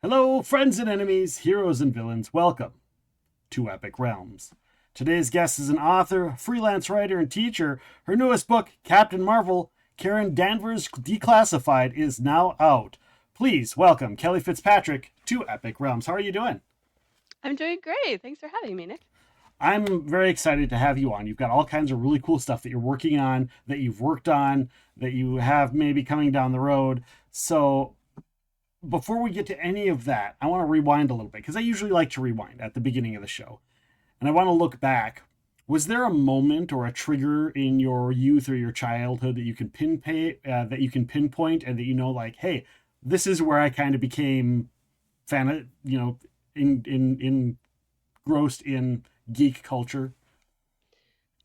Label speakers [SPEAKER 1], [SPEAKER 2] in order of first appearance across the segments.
[SPEAKER 1] Hello, friends and enemies, heroes and villains. Welcome to Epic Realms. Today's guest is an author, freelance writer, and teacher. Her newest book, Captain Marvel, Karen Danvers Declassified, is now out. Please welcome Kelli Fitzpatrick to Epic Realms. How are you doing?
[SPEAKER 2] I'm doing great. Thanks for having me, Nick.
[SPEAKER 1] I'm very excited to have you on. You've got all kinds of really cool stuff that you're working on, that you've worked on, that you have maybe coming down the road. So before we get to any of that, I want to rewind a little bit because I usually like to rewind at the beginning of the show. And I want to look back. Was there a moment or a trigger in your youth or your childhood that you can pinpoint, and that like, hey, this is where I kind of became fan of, in engrossed in geek culture?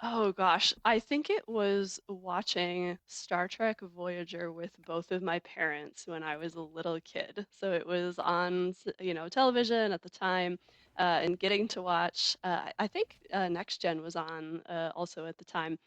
[SPEAKER 2] Oh gosh, I think it was watching Star Trek Voyager with both of my parents when I was a little kid. So it was on, television at the time, and getting to watch. I think Next Gen was on also at the time,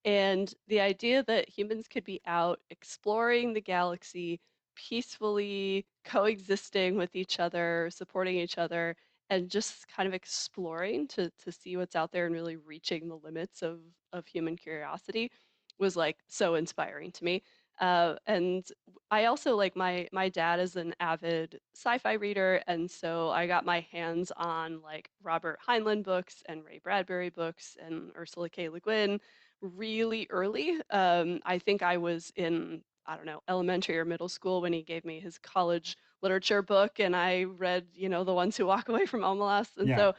[SPEAKER 2] and the idea that humans could be out exploring the galaxy peacefully, coexisting with each other, supporting each other, and just kind of exploring to see what's out there and really reaching the limits of human curiosity was like so inspiring to me. And I also like my dad is an avid sci-fi reader, and so I got my hands on like Robert Heinlein books and Ray Bradbury books and Ursula K. Le Guin really early. I think I was in, I don't know, elementary or middle school when he gave me his college literature book, and I read, The Ones Who Walk Away from Omelas. And
[SPEAKER 1] Yeah.
[SPEAKER 2] so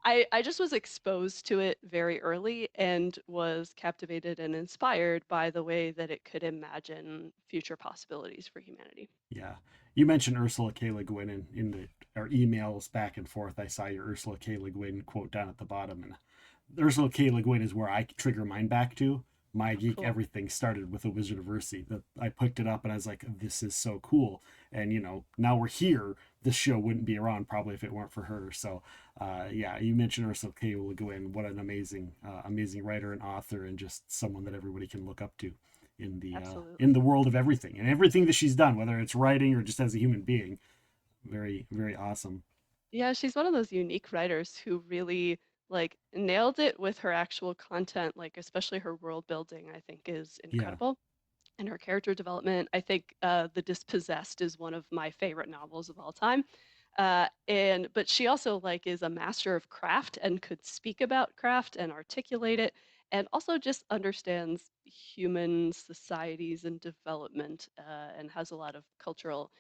[SPEAKER 2] I just was exposed to it very early and was captivated and inspired by the way that it could imagine future possibilities for humanity.
[SPEAKER 1] Yeah. You mentioned Ursula K. Le Guin in our emails back and forth. I saw your Ursula K. Le Guin quote down at the bottom, and Ursula K. Le Guin is where I trigger mine back to. My geek
[SPEAKER 2] Cool.
[SPEAKER 1] everything started with the Wizard of Earthsea. I picked it up and I was like, "This is so cool!" And now we're here. This show wouldn't be around probably if it weren't for her. So, yeah, you mentioned Ursula K. Le Guin. What an amazing writer and author, and just someone that everybody can look up to in
[SPEAKER 2] Absolutely.
[SPEAKER 1] the world of everything and everything that she's done, whether it's writing or just as a human being. Very, very awesome.
[SPEAKER 2] Yeah, she's one of those unique writers who really like nailed it with her actual content, like especially her world building, I think is
[SPEAKER 1] Yeah.
[SPEAKER 2] incredible. And her character development. I think The Dispossessed is one of my favorite novels of all time. And but she also like is a master of craft and could speak about craft and articulate it, and also just understands human societies and development, and has a lot of cultural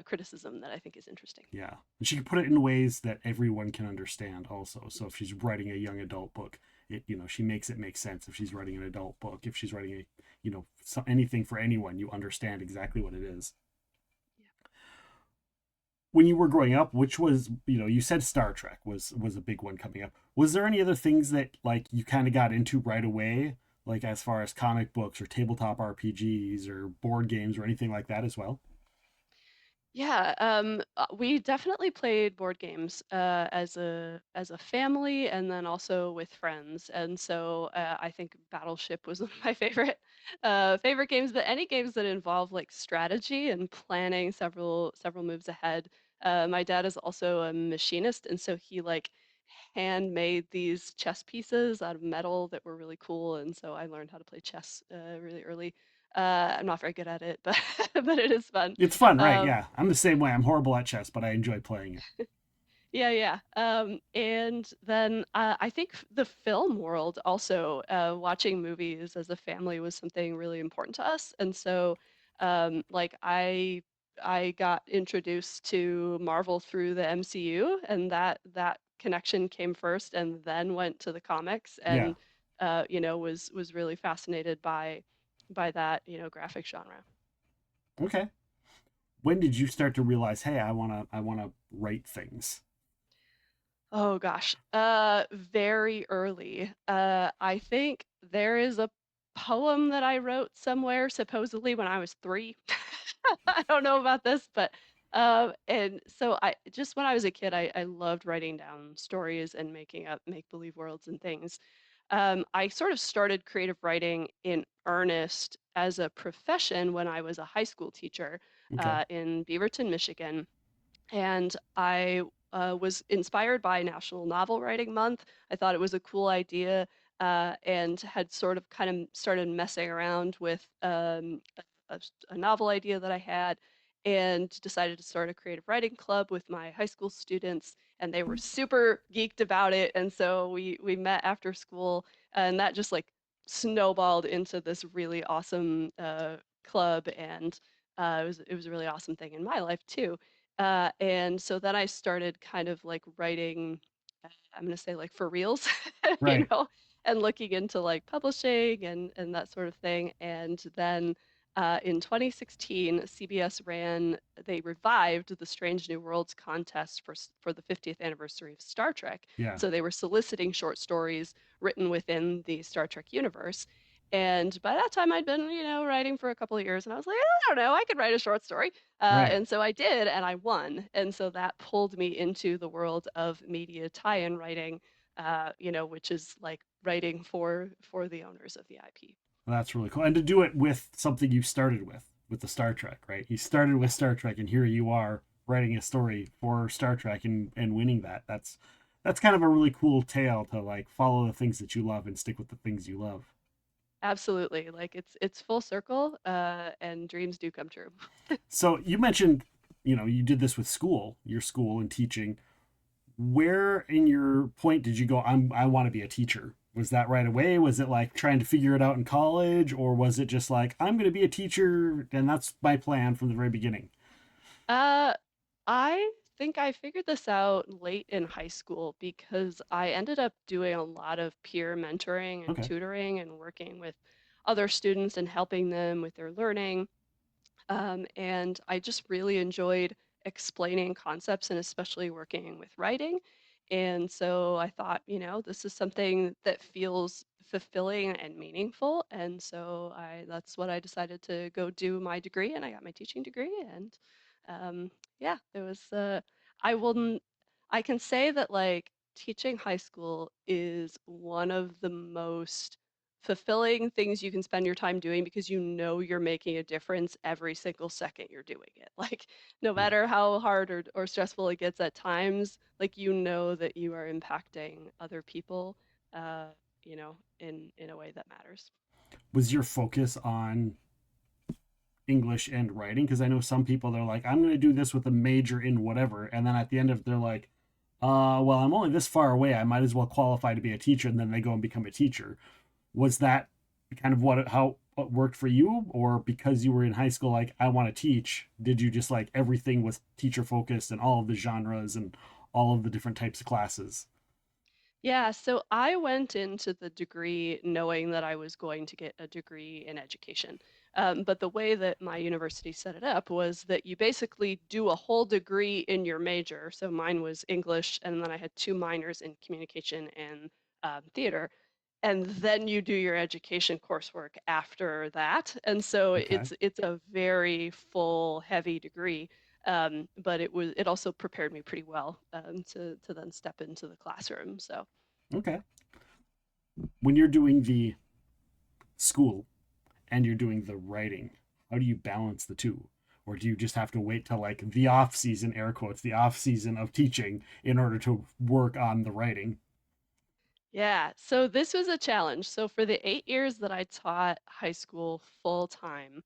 [SPEAKER 2] criticism that I think is interesting.
[SPEAKER 1] Yeah. And she can put it in ways that everyone can understand also. So if she's writing a young adult book, she makes it make sense. If she's writing an adult book, if she's writing anything for anyone, you understand exactly what it is. When you were growing up, which was, you said Star Trek was a big one coming up. Was there any other things that like you kind of got into right away, like as far as comic books or tabletop RPGs or board games or anything like that as well?
[SPEAKER 2] Yeah, we definitely played board games as a family, and then also with friends. And so I think Battleship was one of my favorite games. But any games that involve like strategy and planning several moves ahead. My dad is also a machinist, and so he like handmade these chess pieces out of metal that were really cool. And so I learned how to play chess really early. I'm not very good at it, but but it is fun.
[SPEAKER 1] It's fun, right?
[SPEAKER 2] Um,
[SPEAKER 1] Yeah, I'm the same way. I'm horrible at chess, but I enjoy playing it.
[SPEAKER 2] Yeah, yeah. And then I think the film world also, watching movies as a family was something really important to us. And so, like I got introduced to Marvel through the MCU, and that connection came first, and then went to the comics,
[SPEAKER 1] Yeah.
[SPEAKER 2] and was really fascinated by that graphic genre.
[SPEAKER 1] Okay. When did you start to realize, hey, I wanna write things?
[SPEAKER 2] Oh gosh. Very early. I think there is a poem that I wrote somewhere, supposedly when I was 3. I don't know about this, but and so I just when I was a kid, I loved writing down stories and making up make-believe worlds and things. I sort of started creative writing in earnest as a profession when I was a high school teacher
[SPEAKER 1] Okay.
[SPEAKER 2] in Beaverton, Michigan, and I was inspired by National Novel Writing Month. I thought it was a cool idea, and had sort of kind of started messing around with a novel idea that I had, and decided to start a creative writing club with my high school students, and they were super geeked about it. And so we met after school, and that just like snowballed into this really awesome club, and it was a really awesome thing in my life too. And so then I started kind of like writing, I'm gonna say like for reals,
[SPEAKER 1] Right.
[SPEAKER 2] and looking into like publishing and that sort of thing. And then in 2016, CBS they revived the Strange New Worlds contest for the 50th anniversary of Star Trek.
[SPEAKER 1] Yeah.
[SPEAKER 2] So they were soliciting short stories written within the Star Trek universe. And by that time, I'd been, writing for a couple of years, and I was like, I don't know, I could write a short story.
[SPEAKER 1] Right.
[SPEAKER 2] And so I did, and I won. And so that pulled me into the world of media tie-in writing, which is like writing for the owners of the IP.
[SPEAKER 1] Well, that's really cool. And to do it with something you started with the Star Trek, right? You started with
[SPEAKER 2] Yeah,
[SPEAKER 1] Star Trek, and here you are writing a story for Star Trek and winning that. That's kind of a really cool tale to like follow the things that you love and stick with the things you love.
[SPEAKER 2] absolutely. Like it's full circle, and dreams do come true.
[SPEAKER 1] So you mentioned, you did this with school, your school and teaching. Where in your point did you go, I want to be a teacher? Was that right away? Was it like trying to figure it out in college, or was it just like I'm going to be a teacher and that's my plan from the very beginning?
[SPEAKER 2] Uh, I think I figured this out late in high school because I ended up doing a lot of peer mentoring and
[SPEAKER 1] Okay.
[SPEAKER 2] tutoring and working with other students and helping them with their learning. And I just really enjoyed explaining concepts and especially working with writing. And so I thought, this is something that feels fulfilling and meaningful. And so that's what I decided to go do my degree, and I got my teaching degree. And um, yeah, it was, I wouldn't, I can say that like teaching high school is one of the most fulfilling things you can spend your time doing because you know you're making a difference every single second you're doing it. Like, no
[SPEAKER 1] Yeah.
[SPEAKER 2] matter how hard or stressful it gets at times, like, you know that you are impacting other people, in a way that matters.
[SPEAKER 1] Was your focus on English and writing? Because I know some people, they're like, I'm going to do this with a major in whatever. And then at the end of it, they're like, well, I'm only this far away. I might as well qualify to be a teacher. And then they go and become a teacher. Was that kind of how it worked for you? Or because you were in high school, like, I want to teach, did you just like everything was teacher focused and all of the genres and all of the different types of classes?
[SPEAKER 2] Yeah, so I went into the degree knowing that I was going to get a degree in education. But the way that my university set it up was that you basically do a whole degree in your major. So mine was English, and then I had two minors in communication and theater. And then you do your education coursework after that. And so
[SPEAKER 1] Okay.
[SPEAKER 2] it's a very full, heavy degree. But it also prepared me pretty well, to then step into the classroom. So.
[SPEAKER 1] Okay. When you're doing the school and you're doing the writing, how do you balance the two? Or do you just have to wait till like the off season, air quotes, the off season of teaching in order to work on the writing?
[SPEAKER 2] Yeah, so this was a challenge. So for the 8 years that I taught high school full time,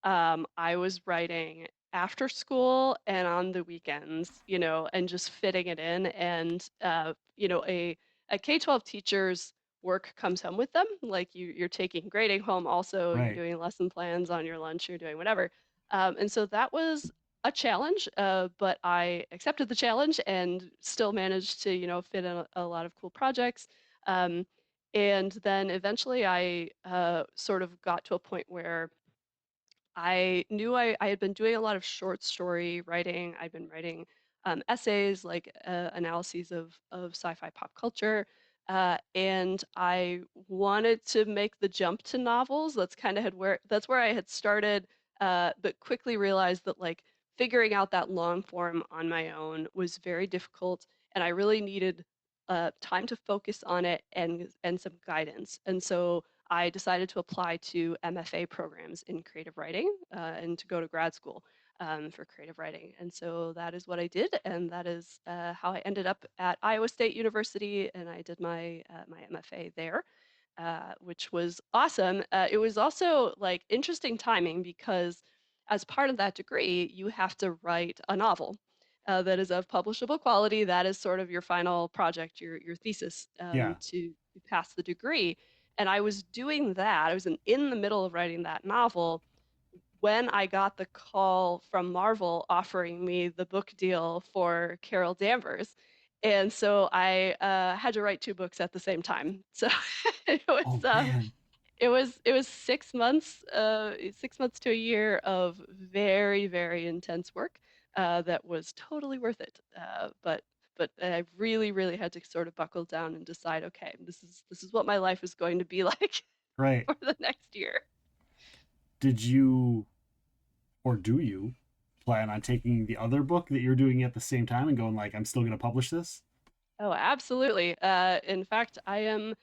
[SPEAKER 2] I was writing after school and on the weekends, and just fitting it in. And a K-12 teacher's work comes home with them. Like you're taking grading home, also you're
[SPEAKER 1] Right.
[SPEAKER 2] doing lesson plans on your lunch, you're doing whatever. And so that was a challenge, but I accepted the challenge and still managed to, fit in a lot of cool projects. Um, and then eventually I sort of got to a point where I knew I had been doing a lot of short story writing. I'd been writing essays, like analyses of sci-fi pop culture, and I wanted to make the jump to novels. That's where I had started, but quickly realized that like figuring out that long form on my own was very difficult, and I really needed time to focus on it and some guidance. And so I decided to apply to MFA programs in creative writing, and to go to grad school. for creative writing. And so that is what I did, and that is how I ended up at Iowa State University, and I did my MFA there, which was awesome. It was also like interesting timing because as part of that degree, you have to write a novel that is of publishable quality. That is sort of your final project, your thesis
[SPEAKER 1] Yeah.
[SPEAKER 2] to pass the degree. And I was doing that. I was in the middle of writing that novel when I got the call from Marvel offering me the book deal for Carol Danvers. And so I had to write two books at the same time. So it was
[SPEAKER 1] Oh
[SPEAKER 2] um,
[SPEAKER 1] man.
[SPEAKER 2] it was 6 months, 6 months to a year of very, very intense work that was totally worth it. But I really, really had to sort of buckle down and decide, okay, this is what my life is going to be like
[SPEAKER 1] Right.
[SPEAKER 2] for the next year.
[SPEAKER 1] Did you or do you plan on taking the other book that you're doing at the same time and going like, I'm still going to publish this?
[SPEAKER 2] Oh, absolutely. In fact, I am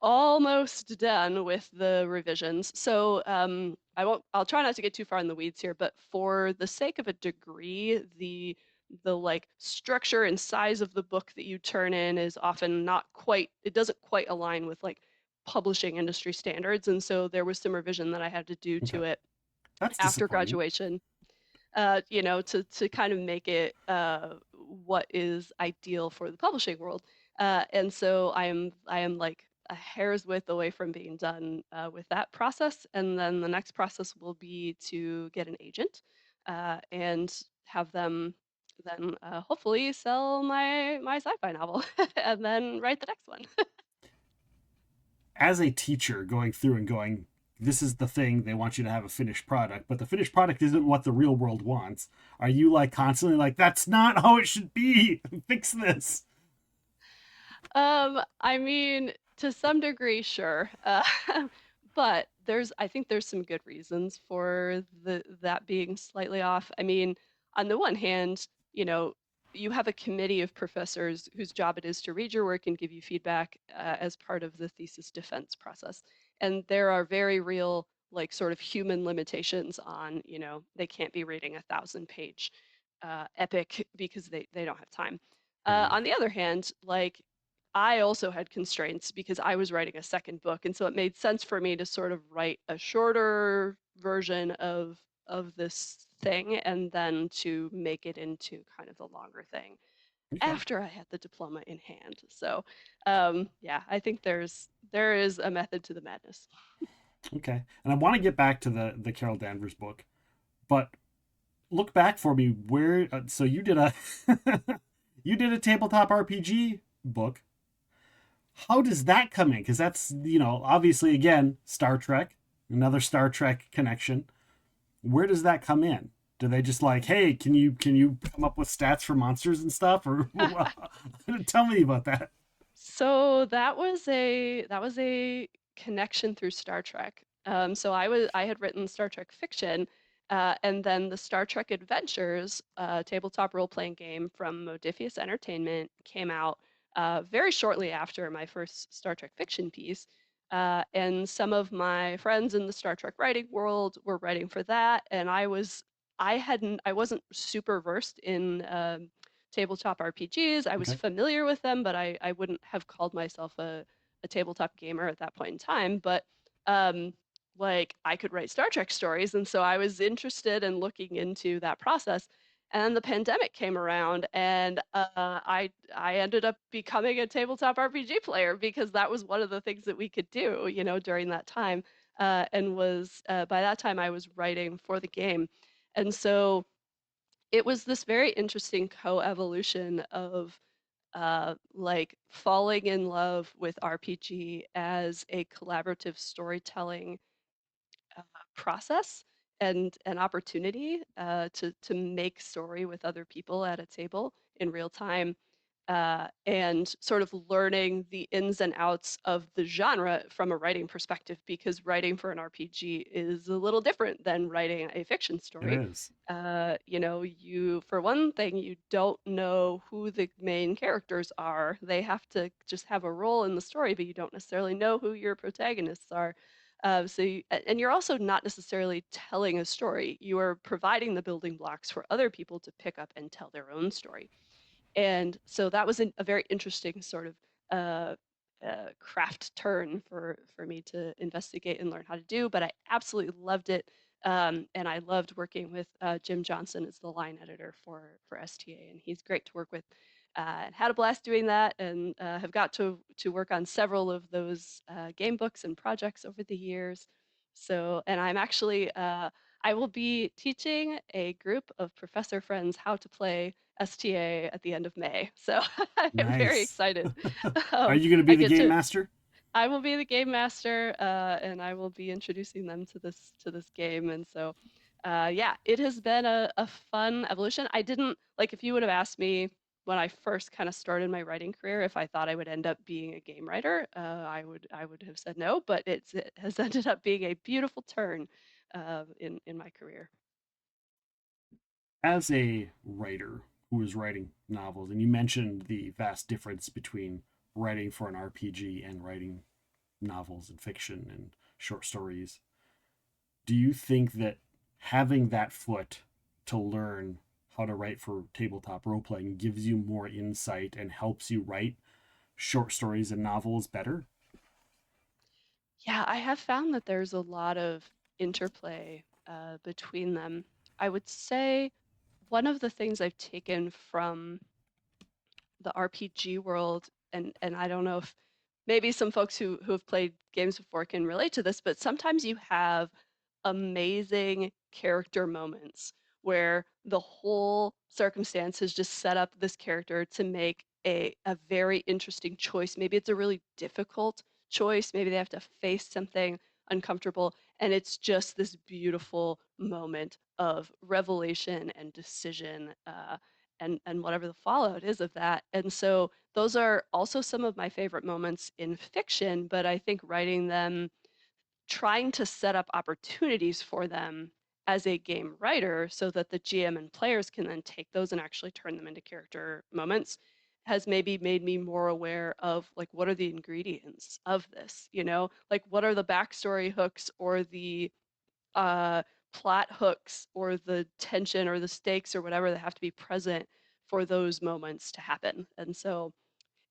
[SPEAKER 2] almost done with the revisions. So I'll try not to get too far in the weeds here, but for the sake of a degree, the like structure and size of the book that you turn in is often not quite, it doesn't quite align with like publishing industry standards. And so there was some revision that I had to do
[SPEAKER 1] Okay.
[SPEAKER 2] to it
[SPEAKER 1] That's
[SPEAKER 2] after
[SPEAKER 1] disappointing.
[SPEAKER 2] graduation, to kind of make it what is ideal for the publishing world. And so I am like a hair's width away from being done with that process. And then the next process will be to get an agent and have them then hopefully sell my sci-fi novel and then write the next one.
[SPEAKER 1] As a teacher going through and going, this is the thing they want you to have a finished product, but the finished product isn't what the real world wants. Are you like constantly like, that's not how it should be? Fix this.
[SPEAKER 2] I mean, to some degree, sure. But I think there's some good reasons for that being slightly off. I mean, on the one hand, you have a committee of professors whose job it is to read your work and give you feedback as part of the thesis defense process. And there are very real, like, sort of human limitations on, they can't be reading 1,000-page epic because they don't have time.
[SPEAKER 1] Right.
[SPEAKER 2] On the other hand, like I also had constraints because I was writing a second book, and so it made sense for me to sort of write a shorter version of this thing and then to make it into kind of the longer thing
[SPEAKER 1] Okay.
[SPEAKER 2] after I had the diploma in hand. So, yeah, I think there is a method to the madness.
[SPEAKER 1] Okay. And I want to get back to the Carol Danvers book, but look back for me where so you did a you did a tabletop RPG book. How does that come in? Because that's, obviously, again, Star Trek, another Star Trek connection. Where does that come in? Do they just like, hey, can you come up with stats for monsters and stuff, or tell me about that?
[SPEAKER 2] So that was a connection through Star Trek. So I had written Star Trek fiction, and then the Star Trek Adventures tabletop role-playing game from Modiphius Entertainment came out very shortly after my first Star Trek fiction piece. And some of my friends in the Star Trek writing world were writing for that, and I wasn't super versed in tabletop RPGs. I was
[SPEAKER 1] Okay.
[SPEAKER 2] familiar with them, but I wouldn't have called myself a tabletop gamer at that point in time. But um, like I could write Star Trek stories, and so I was interested in looking into that process. And then the pandemic came around, and I ended up becoming a tabletop RPG player because that was one of the things that we could do, during that time. And was by that time I was writing for the game, and so it was this very interesting co-evolution of like falling in love with RPG as a collaborative storytelling uh, process and an opportunity to make story with other people at a table in real time, and sort of learning the ins and outs of the genre from a writing perspective, because writing for an RPG is a little different than writing a fiction
[SPEAKER 1] It
[SPEAKER 2] story.
[SPEAKER 1] is.
[SPEAKER 2] You, for one thing, you don't know who the main characters are. They have to just have a role in the story, but you don't necessarily know who your protagonists are. And you're also not necessarily telling a story. You are providing the building blocks for other people to pick up and tell their own story. And so that was a very interesting sort of uh, craft turn for me to investigate and learn how to do. But I absolutely loved it, and I loved working with Jim Johnson as the line editor for STA, and he's great to work with. And had a blast doing that, and have got to work on several of those game books and projects over the years. So, and I'm actually I will be teaching a group of professor friends how to play STA at the end of May. So I'm very
[SPEAKER 1] Nice.
[SPEAKER 2] excited.
[SPEAKER 1] Are you going to be
[SPEAKER 2] I
[SPEAKER 1] the
[SPEAKER 2] get
[SPEAKER 1] game
[SPEAKER 2] to
[SPEAKER 1] master?
[SPEAKER 2] I will be the game master, and I will be introducing them to this game. And so, yeah, it has been a fun evolution. I didn't like if you would have asked me when I first kind of started my writing career if I thought I would end up being a game writer, I would have said no. But it has ended up being a beautiful turn in my career.
[SPEAKER 1] As a writer who is writing novels, and you mentioned the vast difference between writing for an RPG and writing novels and fiction and short stories, do you think that having that foot to learn how to write for tabletop role playing gives you more insight and helps you write short stories and novels better?
[SPEAKER 2] Yeah, I have found that there's a lot of interplay between them. I would say one of the things I've taken from the RPG world, and I don't know if maybe some folks who have played games before can relate to this, but sometimes you have amazing character moments where the whole circumstance has just set up this character to make a very interesting choice. Maybe it's a really difficult choice. Maybe they have to face something uncomfortable, and it's just this beautiful moment of revelation and decision. And whatever the fallout is of that. And so those are also some of my favorite moments in fiction, but I think writing them, trying to set up opportunities for them as a game writer so that the GM and players can then take those and actually turn them into character moments has maybe made me more aware of like what are the ingredients of this, you know? Like what are the backstory hooks or the uh, plot hooks or the tension or the stakes or whatever that have to be present for those moments to happen. And so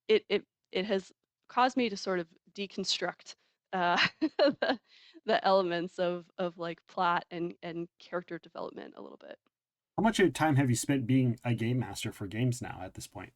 [SPEAKER 2] it has caused me to sort of deconstruct the, the elements of like plot and character development a little bit.
[SPEAKER 1] How much of time have you spent being a game master for games now at this point?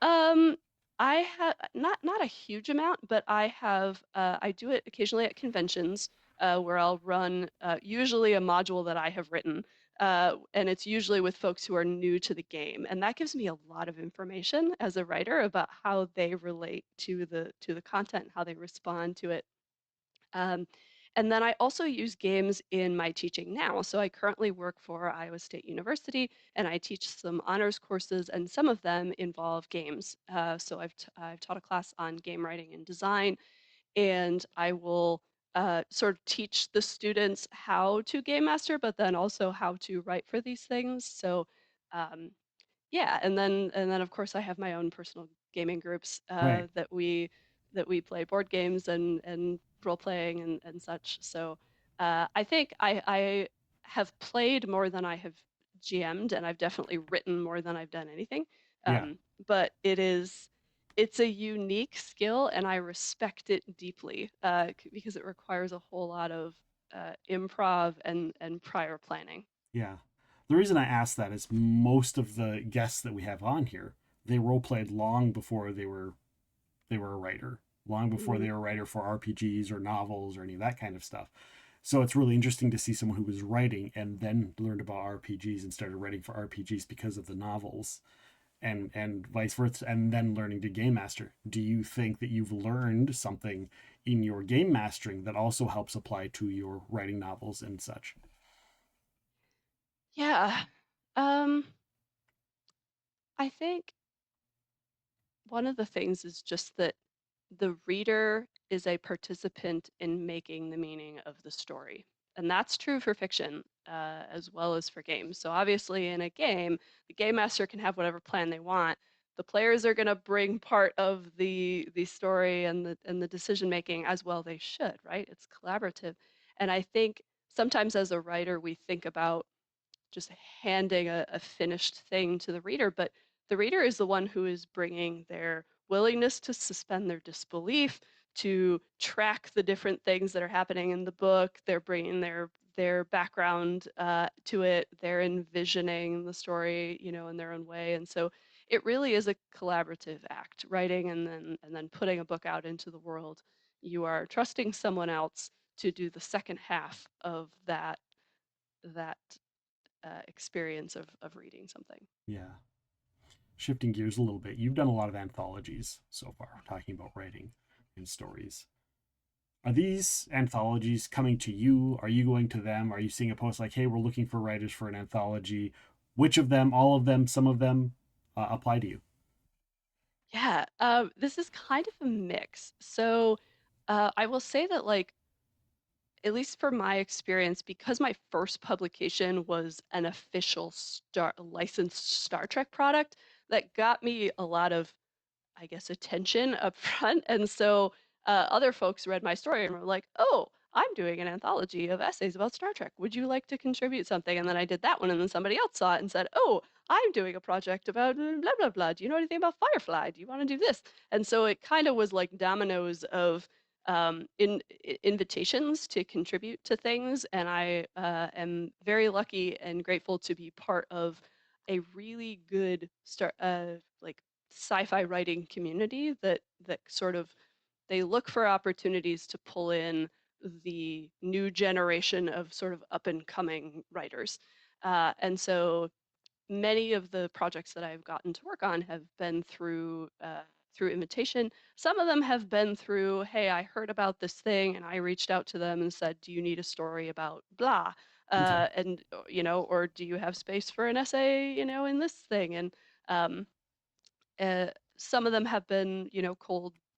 [SPEAKER 2] Um, I have not a huge amount, but I do it occasionally at conventions where I'll run usually a module that I have written, and it's usually with folks who are new to the game, and that gives me a lot of information as a writer about how they relate to the content, how they respond to it. Um, and then I also use games in my teaching now. So I currently work for Iowa State University, and I teach some honors courses, and some of them involve games. So I've taught a class on game writing and design, and I will sort of teach the students how to game master, but then also how to write for these things. So um, yeah, and then of course I have my own personal gaming groups
[SPEAKER 1] Right.
[SPEAKER 2] that we play board games and role playing and such. So I think I have played more than I have GM'd, and I've definitely written more than I've done anything.
[SPEAKER 1] Yeah.
[SPEAKER 2] Um, but it's a unique skill, and I respect it deeply because it requires a whole lot of improv and prior planning.
[SPEAKER 1] Yeah. The reason I ask that is most of the guests that we have on here, they role played long before they were a writer, long before
[SPEAKER 2] Mhm.
[SPEAKER 1] they were a writer for RPGs or novels or any of that kind of stuff. So it's really interesting to see someone who was writing and then learned about RPGs and started writing for RPGs because of the novels and vice versa, and then learning to game master. Do you think that you've learned something in your game mastering that also helps apply to your writing novels and such?
[SPEAKER 2] Yeah. Um, I think one of the things is just that the reader is a participant in making the meaning of the story. And that's true for fiction as well as for games. So obviously in a game, the game master can have whatever plan they want. the players are going to bring part of the story and the decision making, as well they should, right? It's collaborative. And I think sometimes as a writer we think about just handing a finished thing to the reader, but the reader is the one who is bringing their willingness to suspend their disbelief, to track the different things that are happening in the book. They're bringing their background to it. They're envisioning the story, in their own way. And so it really is a collaborative act, writing and then putting a book out into the world. You are trusting someone else to do the second half of that experience of reading something.
[SPEAKER 1] Yeah. Shifting gears a little bit, you've done a lot of anthologies so far, talking about writing and stories. Are these anthologies coming to you? Are you going to them? Are you seeing a post like, hey, we're looking for writers for an anthology? Which of them, all of them, some of them apply to you?
[SPEAKER 2] Yeah, this is kind of a mix. So I will say that, like, at least for my experience, because my first publication was an official licensed Star Trek product, that got me a lot of, I guess, attention up front. And so other folks read my story and were like, oh, I'm doing an anthology of essays about Star Trek. Would you like to contribute something? And then I did that one, and then somebody else saw it and said, oh, I'm doing a project about blah, blah, blah. Do you know anything about Firefly? Do you want to do this? And so it kind of was like dominoes of invitations to contribute to things. And I am very lucky and grateful to be part of a really good like sci-fi writing community that sort of, they look for opportunities to pull in the new generation of sort of up and coming writers. And so many of the projects that I've gotten to work on have been through invitation. Some of them have been through, hey, I heard about this thing and I reached out to them and said, do you need a story about blah?
[SPEAKER 1] Okay.
[SPEAKER 2] And or do you have space for an essay, in this thing? And um, uh, some of them have been,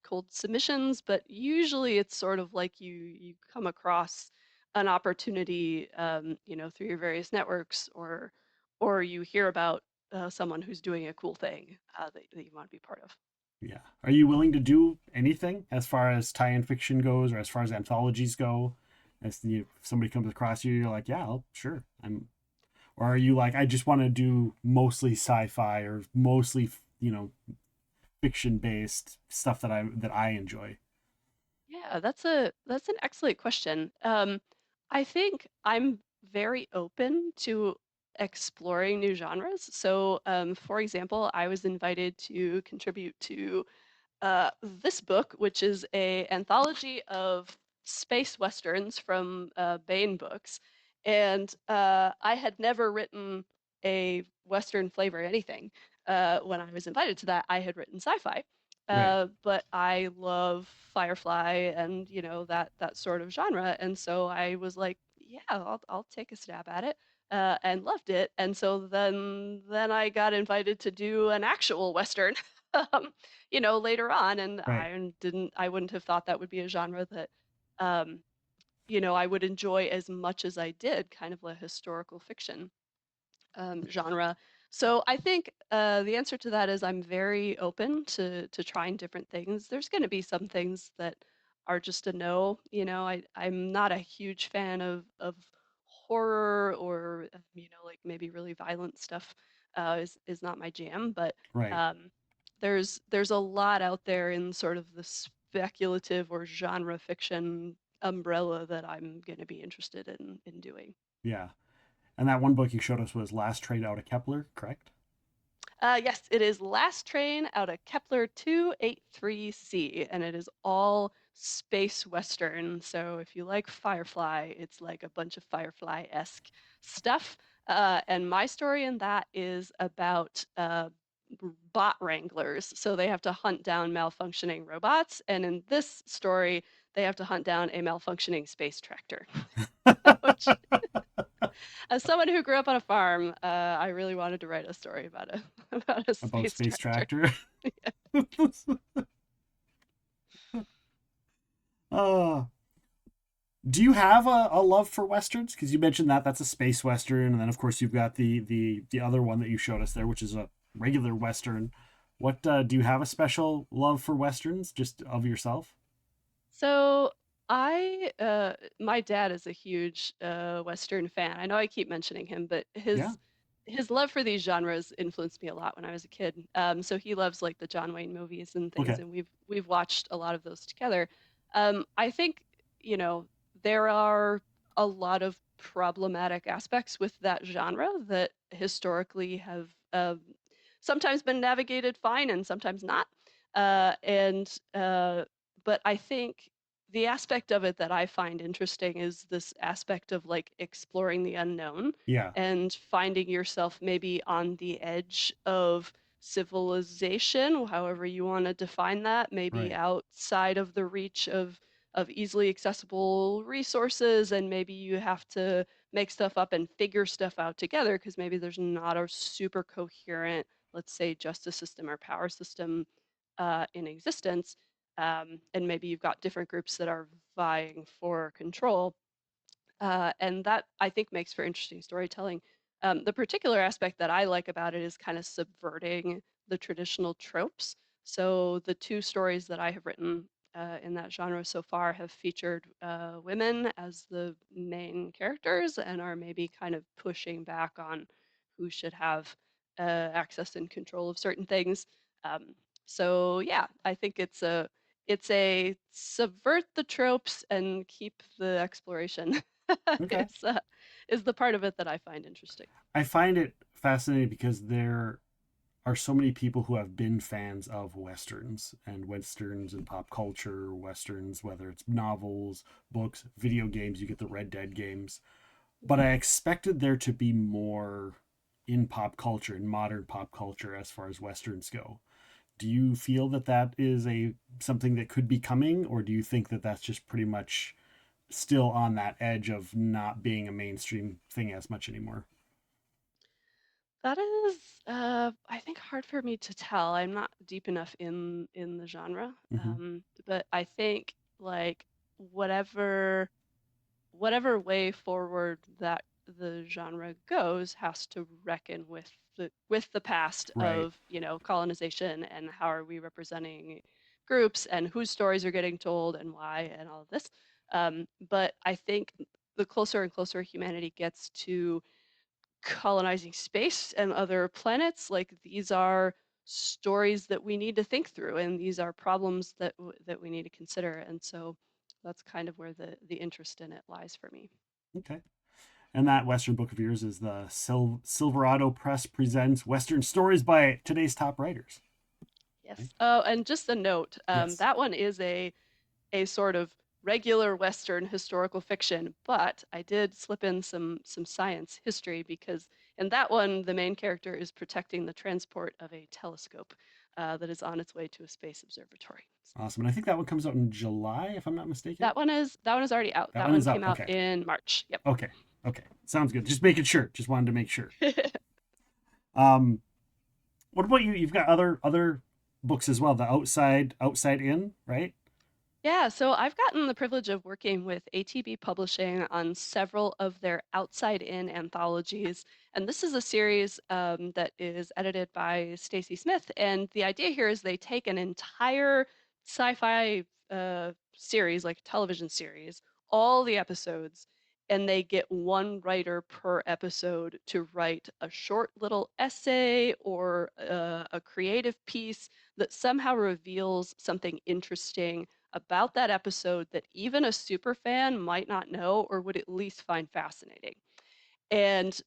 [SPEAKER 2] cold submissions, but usually it's sort of like you come across an opportunity, through your various networks, or you hear about someone who's doing a cool thing that you want to be part of.
[SPEAKER 1] Yeah. Are you willing to do anything as far as tie-in fiction goes, or as far as anthologies go? If somebody comes across you, you're like, yeah, sure. Or are you like, I just want to do mostly sci-fi or mostly, fiction-based stuff that I enjoy?
[SPEAKER 2] Yeah, that's an excellent question. I think I'm very open to exploring new genres. So, for example, I was invited to contribute to this book, which is a anthology of space westerns from Baen Books, and I had never written a western flavor anything. When I was invited to that, I had written sci-fi,
[SPEAKER 1] Right.
[SPEAKER 2] but I love Firefly and that sort of genre, and so I was like, yeah, I'll take a stab at it. And loved it, and so then I got invited to do an actual western, um, later on, and
[SPEAKER 1] Right.
[SPEAKER 2] I wouldn't have thought that would be a genre that, um, I would enjoy as much as I did, kind of a historical fiction genre. So I think the answer to that is I'm very open to trying different things. There's going to be some things that are just a no. I'm not a huge fan of horror, or like maybe really violent stuff is not my jam. But
[SPEAKER 1] Right.
[SPEAKER 2] um, there's a lot out there in sort of the speculative or genre fiction umbrella that I'm going to be interested in doing.
[SPEAKER 1] Yeah. And that one book you showed us was Last Trade Out of Kepler, correct?
[SPEAKER 2] Yes, it is Last Train out of Kepler 283C, and it is all space western. So if you like Firefly, it's like a bunch of Firefly-esque stuff. And my story in that is about bot wranglers. So they have to hunt down malfunctioning robots, and in this story, they have to hunt down a malfunctioning space tractor, which, as someone who grew up on a farm, I really wanted to write a story about a about a
[SPEAKER 1] About
[SPEAKER 2] space
[SPEAKER 1] Space
[SPEAKER 2] tractor.
[SPEAKER 1] Tractor. uh, do you have a love for westerns? Because you mentioned that's a space western, and then of course you've got the other one that you showed us there, which is a regular western. What do you have a special love for westerns, just of yourself?
[SPEAKER 2] So my dad is a huge Western fan. I know I keep mentioning him, but
[SPEAKER 1] Yeah.
[SPEAKER 2] his love for these genres influenced me a lot when I was a kid. So he loves like the John Wayne movies and things,
[SPEAKER 1] Okay.
[SPEAKER 2] and we've watched a lot of those together. I think, you know, there are a lot of problematic aspects with that genre that historically have sometimes been navigated fine and sometimes not. And But I think the aspect of it that I find interesting is this aspect of like exploring the unknown
[SPEAKER 1] Yeah.
[SPEAKER 2] and finding yourself maybe on the edge of civilization, however you want to define that, maybe
[SPEAKER 1] Right.
[SPEAKER 2] outside of the reach of easily accessible resources, and maybe you have to make stuff up and figure stuff out together because maybe there's not a super coherent, let's say, justice system or power system in existence, and maybe you've got different groups that are vying for control. And that I think makes for interesting storytelling. The particular aspect that I like about it is kind of subverting the traditional tropes. So the two stories that I have written in that genre so far have featured women as the main characters and are maybe kind of pushing back on who should have access and control of certain things. So yeah, I think it's a subvert the tropes and keep the exploration
[SPEAKER 1] Okay.
[SPEAKER 2] is uh, is the part of it that I find interesting.
[SPEAKER 1] I find it fascinating because there are so many people who have been fans of westerns and westerns and pop culture westerns, whether it's novels, books, video games. You get the Red Dead games, but I expected there to be more in pop culture, in modern pop culture, as far as westerns go. Do you feel that that is a something that could be coming, or do you think that that's just pretty much still on that edge of not being a mainstream thing as much anymore?
[SPEAKER 2] That is, I think, hard for me to tell. I'm not deep enough in the genre,
[SPEAKER 1] Mm-hmm.
[SPEAKER 2] but I think like whatever whatever way forward that the genre goes has to reckon with the past
[SPEAKER 1] Right.
[SPEAKER 2] of, colonization and how are we representing groups and whose stories are getting told and why and all of this. But I think the closer and closer humanity gets to colonizing space and other planets, like these are stories that we need to think through, and these are problems that we need to consider. And so that's kind of where the interest in it lies for me.
[SPEAKER 1] Okay. And that Western book of yours is the Silverado Press presents Western stories by today's top writers. Right?
[SPEAKER 2] Yes. Oh, and just a note,
[SPEAKER 1] Yes.
[SPEAKER 2] that one is a sort of regular Western historical fiction, but I did slip in some science history because in that one, the main character is protecting the transport of a telescope that is on its way to a space observatory. So
[SPEAKER 1] Awesome. And I think that one comes out in July, if I'm not mistaken.
[SPEAKER 2] that one is already out.
[SPEAKER 1] That
[SPEAKER 2] That
[SPEAKER 1] one
[SPEAKER 2] one
[SPEAKER 1] is out.
[SPEAKER 2] came out
[SPEAKER 1] Okay.
[SPEAKER 2] in March. Yep.
[SPEAKER 1] Okay. Okay. Sounds good. Just making sure. Just wanted to make sure. Um, what about you? You've got other books as well. The Outside In, right?
[SPEAKER 2] Yeah, so I've gotten the privilege of working with ATB Publishing on several of their outside in anthologies. And this is a series that is edited by Stacy Smith. And the idea here is they take an entire sci-fi series, like a television series, all the episodes, and they get one writer per episode to write a short little essay or a creative piece that somehow reveals something interesting about that episode that even a super fan might not know or would at least find fascinating. And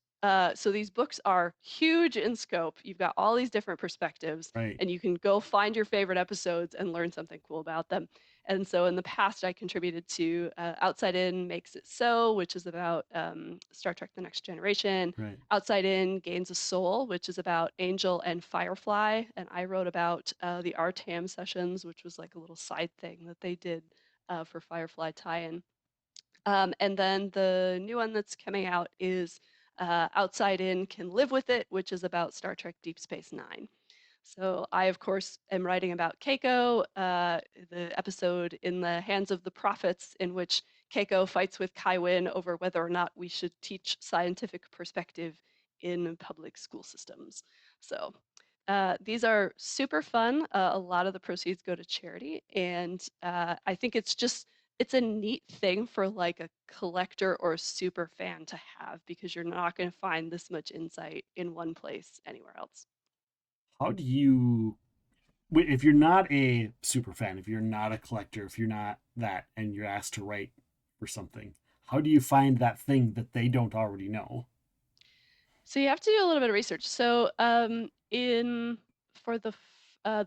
[SPEAKER 2] so these books are huge in scope. You've got all these different perspectives,
[SPEAKER 1] Right.
[SPEAKER 2] and you can go find your favorite episodes and learn something cool about them. And so in the past, I contributed to Outside In Makes It So, which is about Star Trek The Next Generation.
[SPEAKER 1] Right.
[SPEAKER 2] Outside In Gains a Soul, which is about Angel and Firefly. And I wrote about the RTAM sessions, which was like a little side thing that they did for Firefly tie-in. And then the new one that's coming out is Outside In Can Live With It, which is about Star Trek Deep Space Nine. So I, of course, am writing about Keiko, the episode In the Hands of the Prophets, in which Keiko fights with Kai Wynn over whether or not we should teach scientific perspective in public school systems. So These are super fun. A lot of the proceeds go to charity, and I think it's a neat thing for like a collector or a super fan to have because you're not going to find this much insight in one place anywhere else.
[SPEAKER 1] How do you, if you're not a super fan, if you're not a collector, if you're not that, and you're asked to write for something, how do you find that thing that they don't already know?
[SPEAKER 2] So you have to do a little bit of research. So in for the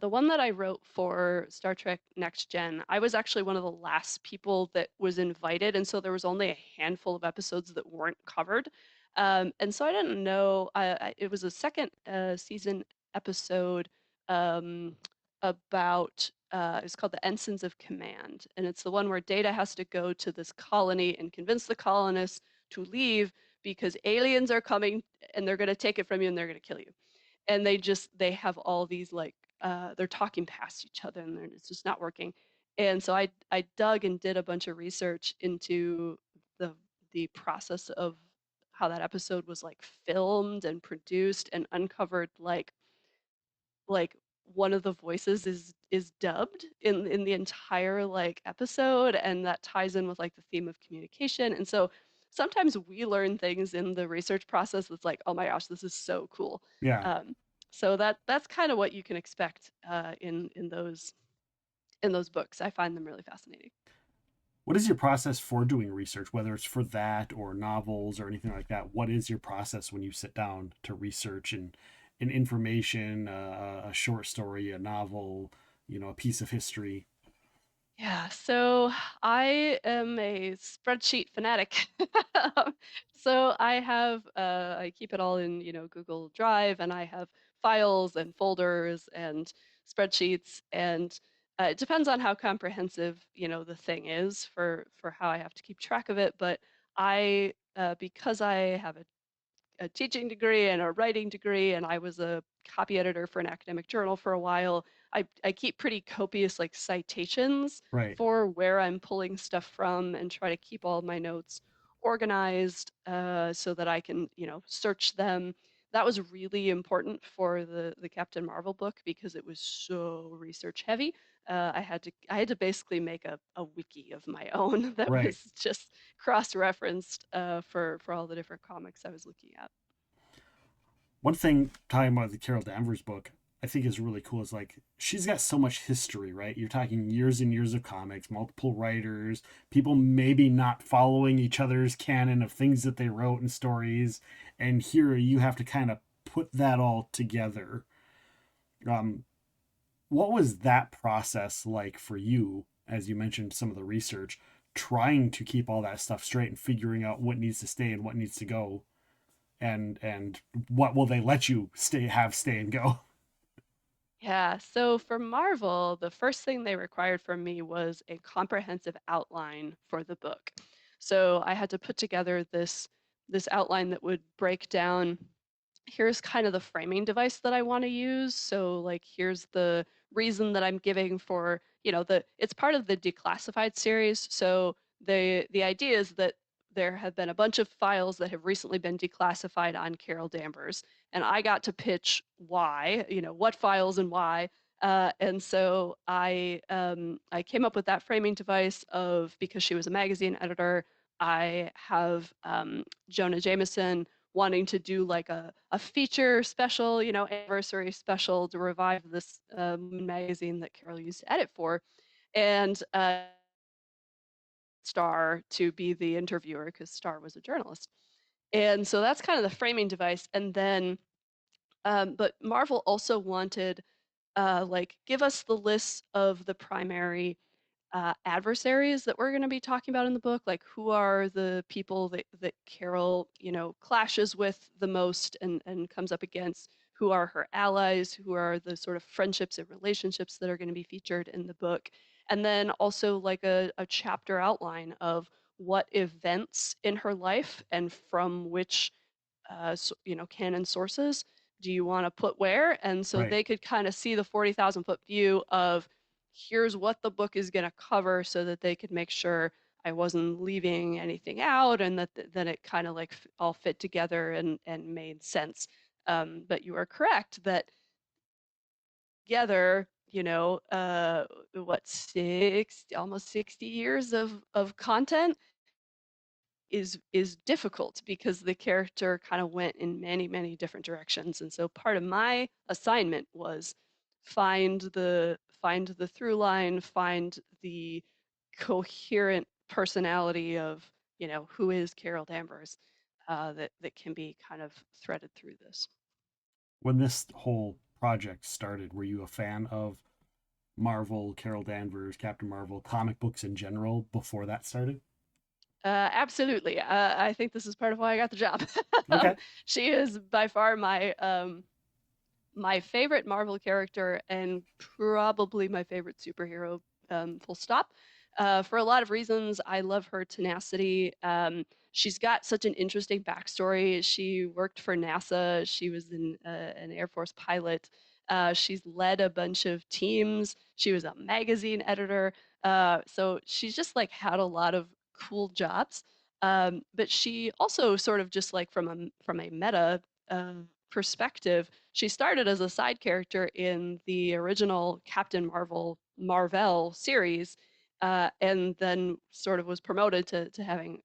[SPEAKER 2] one that I wrote for Star Trek Next Gen, I was actually one of the last people that was invited, and so there was only a handful of episodes that weren't covered. And so I didn't know. It was a second season episode um, about. It's called the Ensigns of Command, and it's the one where Data has to go to this colony and convince the colonists to leave because aliens are coming and they're going to take it from you and they're going to kill you. And they have all these like they're talking past each other and it's just not working. And so I dug and did a bunch of research into the the process of how that episode was like filmed and produced and uncovered like one of the voices is dubbed in the entire like episode, and that ties in with like the theme of communication. And so sometimes we learn things in the research process that's like, oh my gosh, this is so cool.
[SPEAKER 1] Yeah.
[SPEAKER 2] um, so that's kind of what you can expect in those books. I find them really fascinating.
[SPEAKER 1] What is your process for doing research, whether it's for that or novels or anything like that? What is your process when you sit down to research and information, a short story, a novel, a piece of history?
[SPEAKER 2] Yeah, so I am a spreadsheet fanatic. So I keep it all in, Google Drive, and I have files and folders and spreadsheets, and it depends on how comprehensive, the thing is for how I have to keep track of it. But because I have a teaching degree and a writing degree, and I was a copy editor for an academic journal for a while. I keep pretty copious like citations
[SPEAKER 1] Right.
[SPEAKER 2] for where I'm pulling stuff from and try to keep all of my notes organized so that I can, search them. That was really important for the Captain Marvel book because it was so research heavy. I had to basically make a wiki of my own that
[SPEAKER 1] Right.
[SPEAKER 2] was just cross-referenced for all the different comics I was looking at.
[SPEAKER 1] One thing talking about the Carol Danvers book, I think is really cool is like she's got so much history, right? You're talking years and years of comics, multiple writers, people maybe not following each other's canon of things that they wrote and stories, and here you have to kind of put that all together. Um, what was that process like for you, as you mentioned some of the research, trying to keep all that stuff straight and figuring out what needs to stay and what needs to go, and what will they let you stay and go?
[SPEAKER 2] Yeah, so for Marvel, the first thing they required from me was a comprehensive outline for the book. So I had to put together this outline that would break down, here's kind of the framing device that I want to use. So like here's the reason that I'm giving for, it's part of the Declassified series. So the idea is that there have been a bunch of files that have recently been declassified on Carol Danvers, and I got to pitch why, what files and why. And so I came up with that framing device of, because she was a magazine editor, I have Jonah Jameson wanting to do like a feature special, anniversary special to revive this magazine that Carol used to edit for, and Star to be the interviewer because Star was a journalist. And so that's kind of the framing device. And then, but Marvel also wanted, like, give us the list of the primary adversaries that we're going to be talking about in the book, like who are the people that Carol, clashes with the most and comes up against, who are her allies, who are the sort of friendships and relationships that are going to be featured in the book. And then also like a chapter outline of what events in her life and from which canon sources do you want to put where? And so
[SPEAKER 1] Right.
[SPEAKER 2] they could kind of see the 40,000 foot view of here's what the book is going to cover so that they could make sure I wasn't leaving anything out and that it kind of like all fit together and made sense. But you are correct that together, what, almost 60 years of content is difficult because the character kind of went in many, many different directions. And so part of my assignment was find the through line, find the coherent personality of, who is Carol Danvers, that can be kind of threaded through this.
[SPEAKER 1] When this whole project started, were you a fan of Marvel, Carol Danvers, Captain Marvel, comic books in general before that started?
[SPEAKER 2] Absolutely. I think this is part of why I got the job.
[SPEAKER 1] Okay.
[SPEAKER 2] She is by far my favorite Marvel character and probably my favorite superhero, full stop. For a lot of reasons, I love her tenacity. She's got such an interesting backstory. She worked for NASA. She was an Air Force pilot. She's led a bunch of teams. She was a magazine editor. So she's just like had a lot of cool jobs. But she also sort of just like from a meta perspective, she started as a side character in the original Captain Marvel series, and then sort of was promoted to having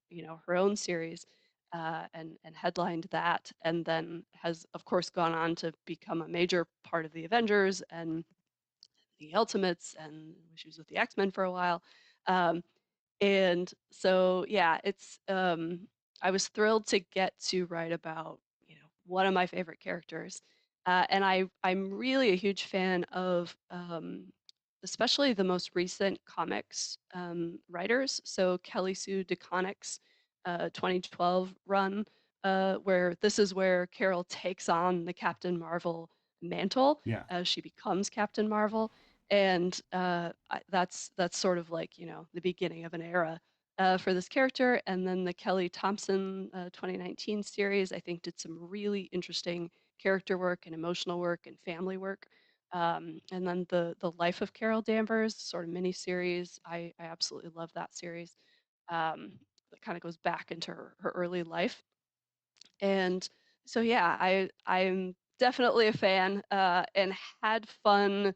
[SPEAKER 2] her own series, and headlined that, and then has of course gone on to become a major part of the Avengers and the Ultimates, and she was with the X-Men for a while. Um, and so, yeah, I was thrilled to get to write about, one of my favorite characters. And I'm really a huge fan of especially the most recent comics writers. So Kelly Sue DeConnick's 2012 run, where this is where Carol takes on the Captain Marvel mantle
[SPEAKER 1] Yeah.
[SPEAKER 2] as she becomes Captain Marvel, and that's sort of like the beginning of an era for this character. And then the Kelly Thompson 2019 series, I think, did some really interesting character work and emotional work and family work. And then the Life of Carol Danvers sort of mini series, I absolutely love that series. That kind of goes back into her early life. And so yeah, I'm definitely a fan, and had fun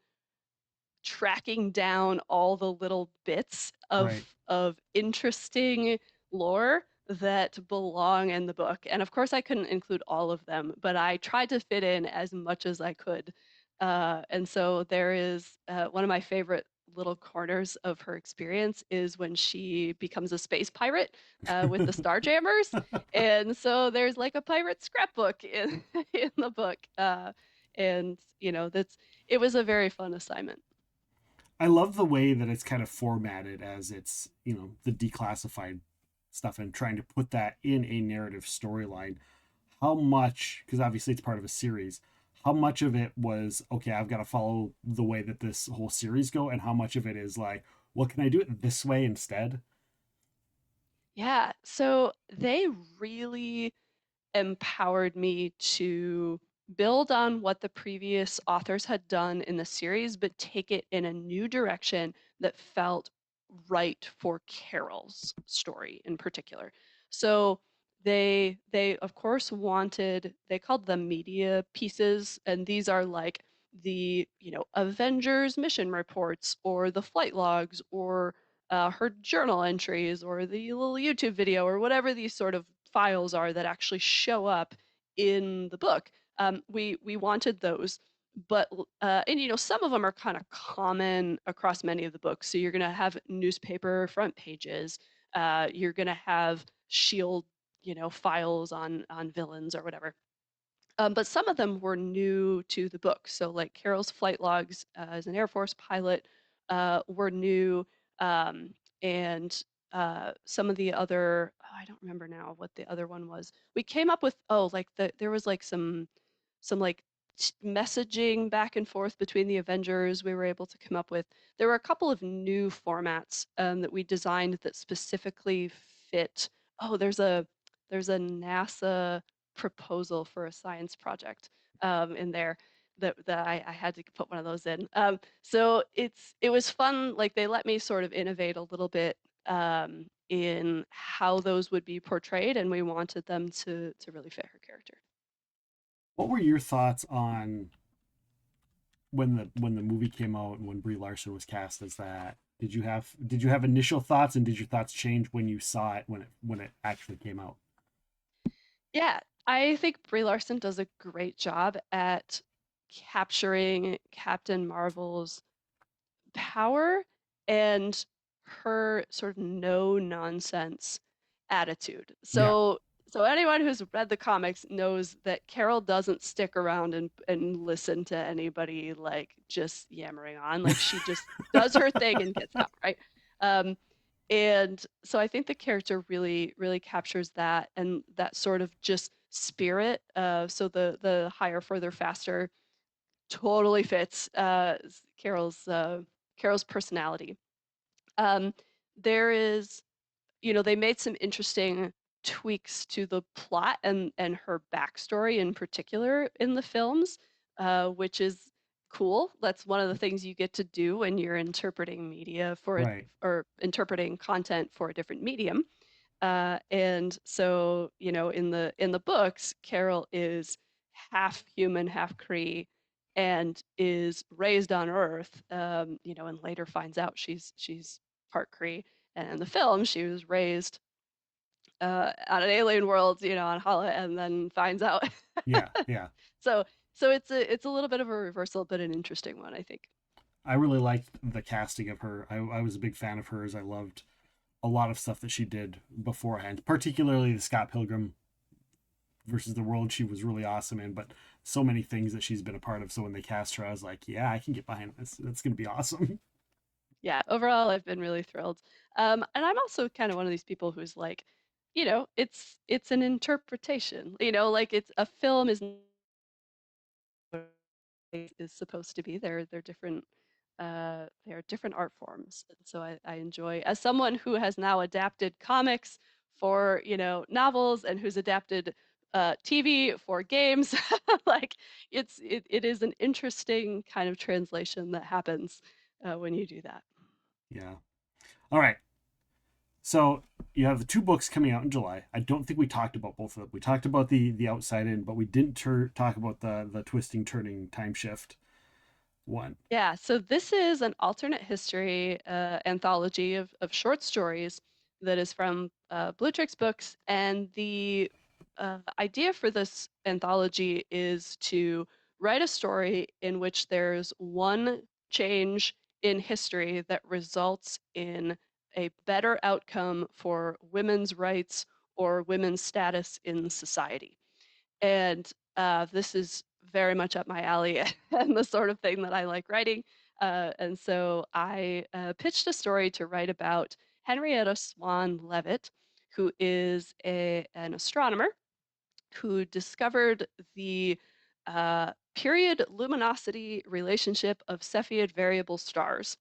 [SPEAKER 2] tracking down all the little bits of
[SPEAKER 1] Right.
[SPEAKER 2] of interesting lore that belong in the book. And of course, I couldn't include all of them, but I tried to fit in as much as I could. And so there is one of my favorite little corners of her experience is when she becomes a space pirate with the Starjammers. And so there's like a pirate scrapbook in in the book. And that's it was a very fun assignment.
[SPEAKER 1] I love the way that it's kind of formatted as it's, the declassified stuff and trying to put that in a narrative storyline. How much, because obviously it's part of a series, how much of it was, okay, I've got to follow the way that this whole series go, and how much of it is like, well, can I do it this way instead?
[SPEAKER 2] Yeah, so they really empowered me to build on what the previous authors had done in the series, but take it in a new direction that felt right for Carol's story in particular. So they of course they called them media pieces, and these are like the Avengers mission reports or the flight logs or her journal entries or the little YouTube video or whatever these sort of files are that actually show up in the book. We wanted those, but and some of them are kind of common across many of the books. So you're gonna have newspaper front pages. You're gonna have shield, files on villains or whatever. But some of them were new to the book. So, like Carol's flight logs as an Air Force pilot were new, um, and some of the other, oh, I don't remember now what the other one was. We came up with, oh, like there was like some like messaging back and forth between the Avengers. We were able to come up with. There were a couple of new formats that we designed that specifically fit. Oh, there's a NASA proposal for a science project in there that I had to put one of those in. So it was fun. Like they let me sort of innovate a little bit in how those would be portrayed, and we wanted them to really fit her character.
[SPEAKER 1] What were your thoughts on when the movie came out and when Brie Larson was cast as that, did you have initial thoughts, and did your thoughts change when you saw it when it actually came out?
[SPEAKER 2] Yeah, I think Brie Larson does a great job at capturing Captain Marvel's power and her sort of no nonsense attitude.
[SPEAKER 1] Yeah,
[SPEAKER 2] So anyone who's read the comics knows that Carol doesn't stick around and listen to anybody like just yammering on. Like she just does her thing and gets out, right? Um, and so I think the character really, really captures that and that sort of just spirit. So the higher, further, faster totally fits Carol's personality. Um, there is, they made some interesting tweaks to the plot and her backstory in particular in the films, which is cool. That's one of the things you get to do when you're interpreting media
[SPEAKER 1] right.
[SPEAKER 2] or interpreting content for a different medium. And so, in the books, Carol is half human, half Kree, and is raised on Earth. And later finds out she's part Kree. And in the film, she was raised on an alien world, on Hala, and then finds out.
[SPEAKER 1] Yeah, yeah.
[SPEAKER 2] So so it's a little bit of a reversal, but an interesting one, I think.
[SPEAKER 1] I really liked the casting of her. I was a big fan of hers. I loved a lot of stuff that she did beforehand, particularly the Scott Pilgrim versus the World. She was really awesome in, but so many things that she's been a part of. So when they cast her, I was like, yeah, I can get behind this. That's going to be awesome.
[SPEAKER 2] Yeah, overall, I've been really thrilled. And I'm also kind of one of these people who's like, it's an interpretation. Like it's a film is supposed to be. They're different art forms. And so I enjoy, as someone who has now adapted comics for, novels and who's adapted TV for games, like it is an interesting kind of translation that happens when you do that.
[SPEAKER 1] Yeah. All right. So you have the two books coming out in July. I don't think we talked about both of them. We talked about the Outside In, but we didn't talk about the Twisting Turning Time Shift one.
[SPEAKER 2] Yeah, so this is an alternate history anthology of short stories that is from Blue Tricks Books. And the idea for this anthology is to write a story in which there's one change in history that results in a better outcome for women's rights or women's status in society. And this is very much up my alley and the sort of thing that I like writing. And so I pitched a story to write about Henrietta Swan Leavitt, who is an astronomer who discovered the period luminosity relationship of Cepheid variable stars.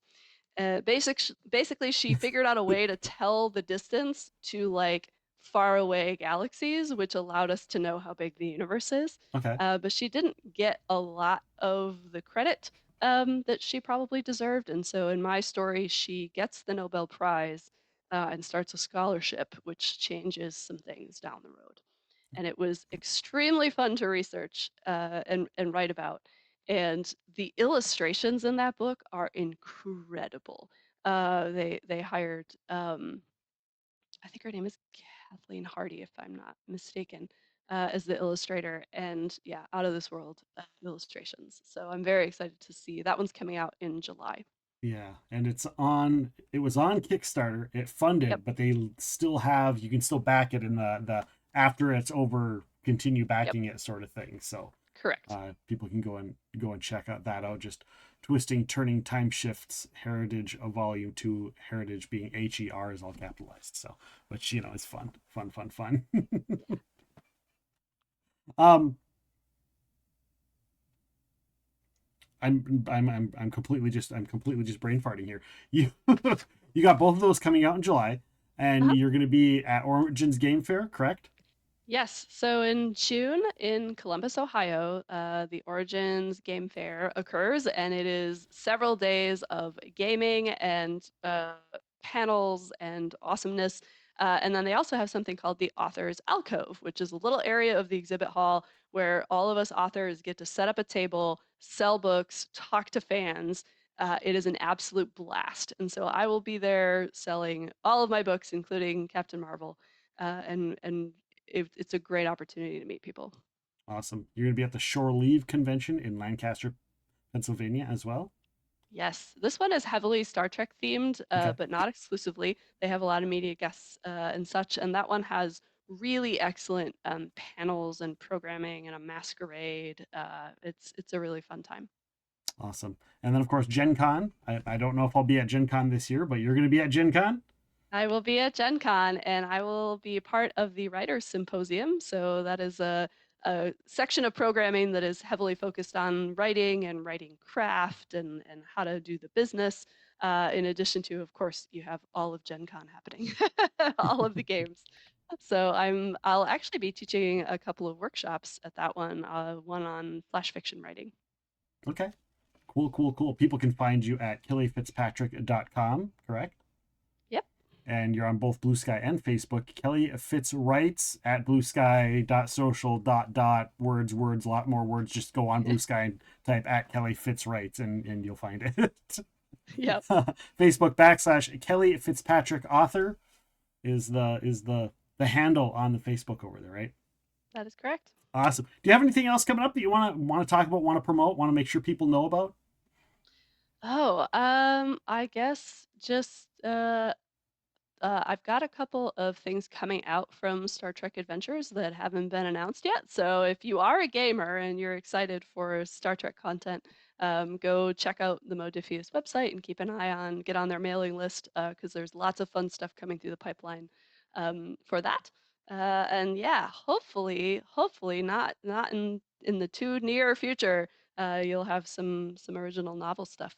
[SPEAKER 2] Basically, she figured out a way to tell the distance to like far away galaxies, which allowed us to know how big the universe is.
[SPEAKER 1] Okay.
[SPEAKER 2] But she didn't get a lot of the credit that she probably deserved. And so in my story, she gets the Nobel Prize and starts a scholarship, which changes some things down the road. And it was extremely fun to research and write about. And the illustrations in that book are incredible. They hired I think her name is Kathleen Hardy, if I'm not mistaken, as the illustrator, and yeah, out of this world illustrations. So I'm very excited to see that one's coming out in July.
[SPEAKER 1] Yeah, and it was on Kickstarter. It
[SPEAKER 2] Yep,
[SPEAKER 1] funded, but they still have you can still back it in the after it's over, continue
[SPEAKER 2] yep,
[SPEAKER 1] backing it sort of thing. So
[SPEAKER 2] correct.
[SPEAKER 1] people can go and check that out. Just Twisting Turning Time Shifts Heritage of Volume 2, Heritage being HER is all capitalized. So which is fun, fun, fun, fun. um I'm completely just brain farting here. You you got both of those coming out in July, and
[SPEAKER 2] Uh-huh.
[SPEAKER 1] you're going to be at Origins Game Fair, correct?
[SPEAKER 2] Yes, so in June in Columbus, Ohio, the Origins Game Fair occurs, and it is several days of gaming and panels and awesomeness. And then they also have something called the Authors Alcove, which is a little area of the exhibit hall where all of us authors get to set up a table, sell books, talk to fans. It is an absolute blast. And so I will be there selling all of my books, including Captain Marvel. And it's a great opportunity to meet people.
[SPEAKER 1] Awesome. You're going to be at the Shore Leave convention in Lancaster, Pennsylvania as well?
[SPEAKER 2] Yes, this one is heavily Star Trek themed,
[SPEAKER 1] Okay.
[SPEAKER 2] but not exclusively. They have a lot of media guests and such, and that one has really excellent panels and programming and a masquerade. It's a really fun time.
[SPEAKER 1] Awesome. And then, of course, Gen Con. I don't know if I'll be at Gen Con this year, but you're going to be at Gen Con?
[SPEAKER 2] I will be at Gen Con and I will be part of the Writers Symposium. So that is a section of programming that is heavily focused on writing and writing craft and how to do the business. In addition to, of course, you have all of Gen Con happening, all of the games. So I'll actually be teaching a couple of workshops at that one, one on flash fiction writing.
[SPEAKER 1] Okay. Cool, cool, cool. People can find you at kellifitzpatrick.com, correct?
[SPEAKER 2] Yep.
[SPEAKER 1] And you're on both Blue Sky and Facebook. Kelli Fitz writes at bluesky.social ... words, a lot more words. Just go on Blue Sky and type at Kelli Fitz writes and you'll find it.
[SPEAKER 2] Yep.
[SPEAKER 1] Facebook /Kelli Fitzpatrick author is the handle on the Facebook over there, right?
[SPEAKER 2] That is correct.
[SPEAKER 1] Awesome. Do you have anything else coming up that you want to talk about, want to promote, want to make sure people know about?
[SPEAKER 2] Oh, I guess just I've got a couple of things coming out from Star Trek Adventures that haven't been announced yet. So if you are a gamer and you're excited for Star Trek content, go check out the Modiphius website and keep an eye on, get on their mailing list because there's lots of fun stuff coming through the pipeline for that. And yeah, hopefully not in the too near future, you'll have some original novel stuff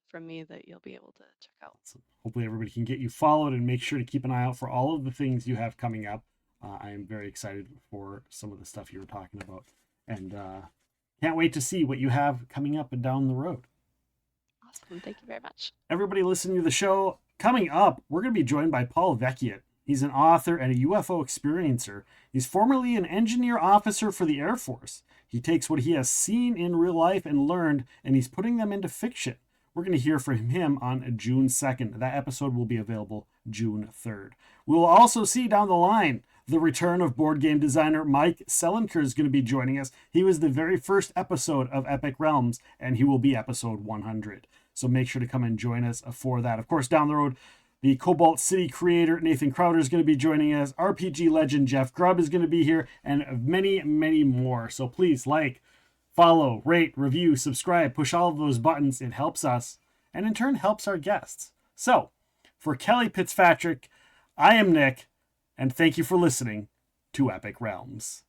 [SPEAKER 2] from me that you'll be able to check out.
[SPEAKER 1] So hopefully everybody can get you followed and make sure to keep an eye out for all of the things you have coming up. I am very excited for some of the stuff you were talking about and can't wait to see what you have coming up and down the road.
[SPEAKER 2] Awesome. Thank you very much.
[SPEAKER 1] Everybody listening to the show, coming up, we're going to be joined by Paul Vecchiet. He's an author and a UFO experiencer. He's formerly an engineer officer for the Air Force. He takes what he has seen in real life and learned, and he's putting them into fiction. We're going to hear from him on June 2nd. That episode will be available June 3rd. We'll also see down the line the return of board game designer Mike Selinker is going to be joining us. He was the very first episode of Epic Realms, and he will be episode 100. So make sure to come and join us for that. Of course, down the road, the Cobalt City creator Nathan Crowder is going to be joining us. RPG legend Jeff Grubb is going to be here, and many, many more. So please follow, rate, review, subscribe, push all of those buttons. It helps us and in turn helps our guests. So for Kelli Fitzpatrick, I am Nick, and thank you for listening to Epic Realms.